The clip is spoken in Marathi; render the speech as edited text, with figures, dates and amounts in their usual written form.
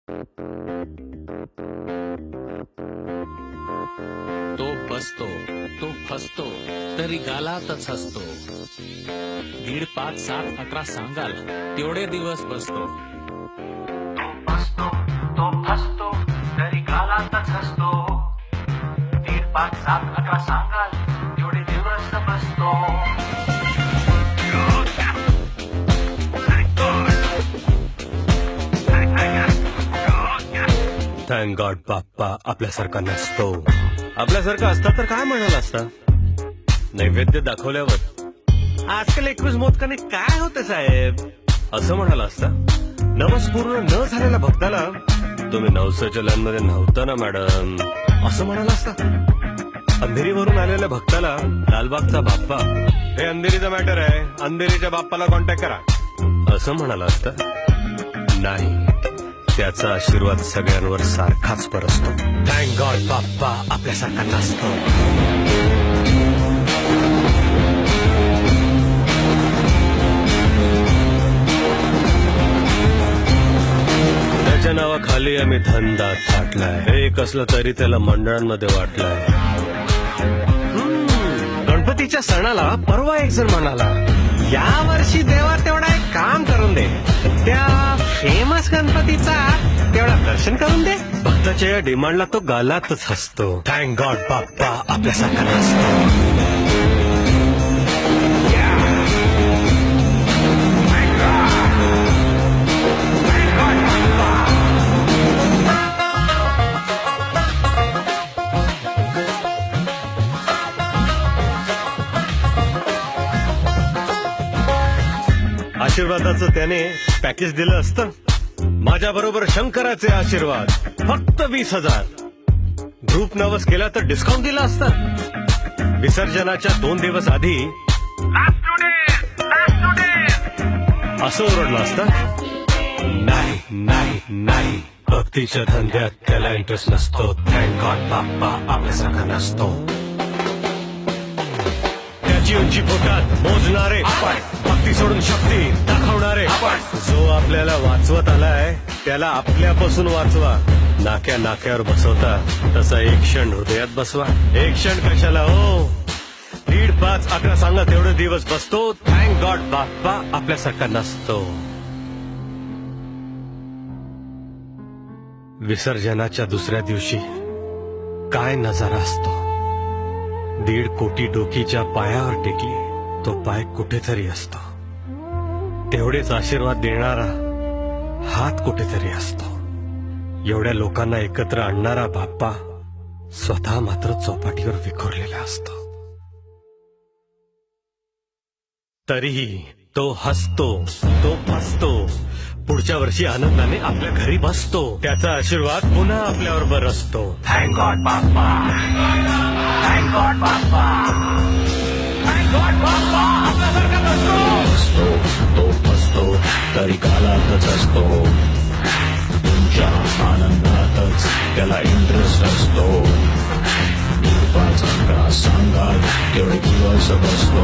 तो बसतो, तो फसतो, तरी गालातच हसतो. 1.5, 5, 7, 11 सांगाल तेवढे दिवस बसतो. तो बसतो, तो फसतो, तरी गालातच हसतो. 1.5, 5, 7, 11 सांगाल तेवढे दिवस बसतो. थँक गॉड बाप्पा आपल्यासारखा नसतो. आपल्यासारखा असता तर काय म्हणाला असता? नैवेद्य दाखवल्यावर आजकाल 21 मोदकाने काय होते साहेब असं म्हणाला असता. नवस पूर्ण न झालेल्या भक्ताला तुम्ही नवसाच्या मध्ये नव्हता ना मॅडम असं म्हणाला असता. अंधेरीवरून आलेल्या भक्ताला लालबागचा बाप्पा हे अंधेरीचा मॅटर आहे, अंधेरीच्या बाप्पाला कॉन्टॅक्ट करा असं म्हणाला असता. नाही, त्याचा आशीर्वाद सगळ्यांवर सारखाच परसतो. थँक गॉड बाप्पा आपल्यासारखा नसतो. त्याच्या नावाखाली आम्ही धंदा थाटलाय. एक असलं तरी त्याला मंडळांमध्ये वाटलाय. गणपतीच्या सणाला परवा एक जण म्हणाला, या वर्षी देवा तेवढा एक काम करून दे, त्या फेमस गणपतीचा तेवढा दर्शन करून दे. भक्ताच्या या डिमांडला तो गालातच हसतो. थँक गॉड बाप्पा आपल्यासारखा नसतो. आशीर्वादाचं त्याने पॅकेज दिलं असतं. माझ्या बरोबर शंकराचे आशीर्वाद फक्त 20,000. ग्रुप नवस केला तर डिस्काउंट दिला असतं. विसर्जनाच्या 2 दिवस आधी असं ओरडलं असतं. नाही नाही नाही, भक्तीच्या धंद्यात त्याला इंटरेस्ट नसतो. थँक गॉड बाप्पा आपल्यासारखा नसतो. त्याची उंची पोटात मोजणारे आपण, भक्ती सोडून शक्ती दाखवणारे आपण. जो आपल्याला वाचवत आलाय त्याला आपल्यापासून वाचवा. नाक्या नाक्यावर बसवता तसा एक क्षण हृदयात बसवा. एक क्षण कशाला हो, 1.5, 5, 11 सांगा तेवढे दिवस बसतो. थँक गॉड बाप्पा आपल्यासारखा नसतो. विसर्जनाच्या दुसऱ्या दिवशी काय नजारा असतो. 1.5 कोटी डोकीच्या पायावर टेकली तो पाय कुठेतरी असतो. तेवढेच आशीर्वाद देणारा हात कुठेतरी असतो. एवढ्या लोकांना एकत्र आणणारा बाप्पा स्वतः मात्र चौपाटीवर विखुरलेला असतो. तरीही तो हसतो, तो फसतो. पुढच्या वर्षी आनंदाने आपल्या घरी बसतो. त्याचा आशीर्वाद पुन्हा आपल्यावर बरसतो. थँक गॉड बाप्पा, थँक गॉड बाप्पा, थँक गॉड बाप्पा आपल्यासारखा नसतो. तो फसतो तरी कालातच असतो. तुमच्या आनंदातच त्याला इंटरेस्ट असतो. 1.5, 11 सांगाल तेवढे दिवस बसतो.